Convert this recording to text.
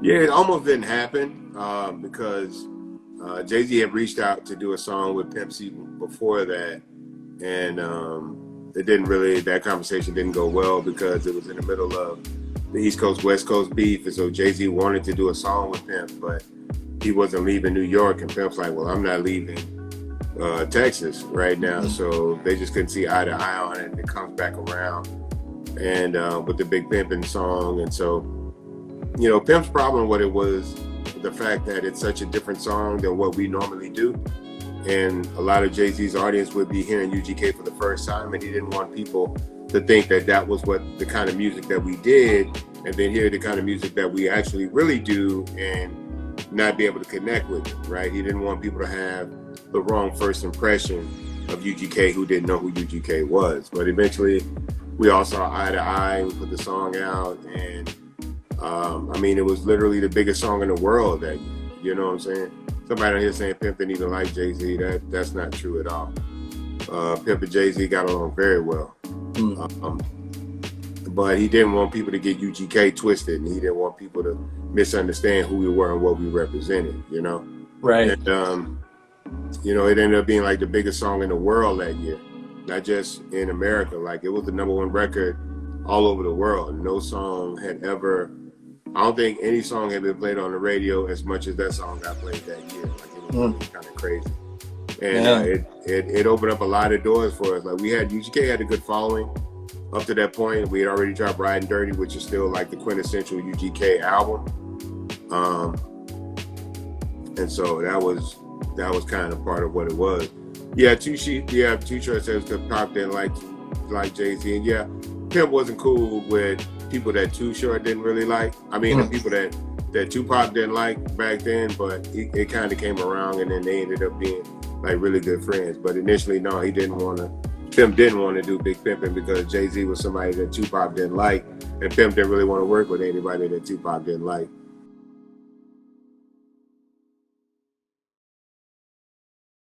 Yeah, it almost didn't happen because Jay-Z had reached out to do a song with Pimp C before that, and it didn't really. That conversation didn't go well because it was in the middle of the East Coast West Coast beef, and so Jay-Z wanted to do a song with Pimp, but he wasn't leaving New York, and Pimp's like, "Well, I'm not leaving Texas right now," so they just couldn't see eye to eye on it. And it comes back around, and with the Big Pimpin song, and so Pimp's problem with it was the fact that it's such a different song than what we normally do. And a lot of Jay-Z's audience would be hearing UGK for the first time, and he didn't want people to think that that was what the kind of music that we did, and then hear the kind of music that we actually really do and not be able to connect with it, right? He didn't want people to have the wrong first impression of UGK who didn't know who UGK was. But eventually, we all saw eye to eye, we put the song out, and it was literally the biggest song in the world that year. You know what I'm saying? Somebody out here saying Pimp didn't even like Jay-Z. That's not true at all. Pimp and Jay-Z got along very well. But he didn't want people to get UGK twisted, and he didn't want people to misunderstand who we were and what we represented, Right. And, it ended up being like the biggest song in the world that year, not just in America. Like, it was the #1 record all over the world. No song had ever, I don't think any song had been played on the radio as much as that song got played that year. Like, it was really kind of crazy. And it opened up a lot of doors for us. Like, UGK had a good following up to that point. We had already dropped Riding Dirty, which is still like the quintessential UGK album. And so that was kind of part of what it was. Yeah, Too Short says that Pop didn't like Jay-Z, and yeah, Pimp wasn't cool with people that Too Short didn't really like. The people that Tupac didn't like back then, but it kind of came around, and then they ended up being like really good friends. But initially, no, Pimp didn't want to do Big Pimpin' because Jay-Z was somebody that Tupac didn't like, and Pimp didn't really want to work with anybody that Tupac didn't like.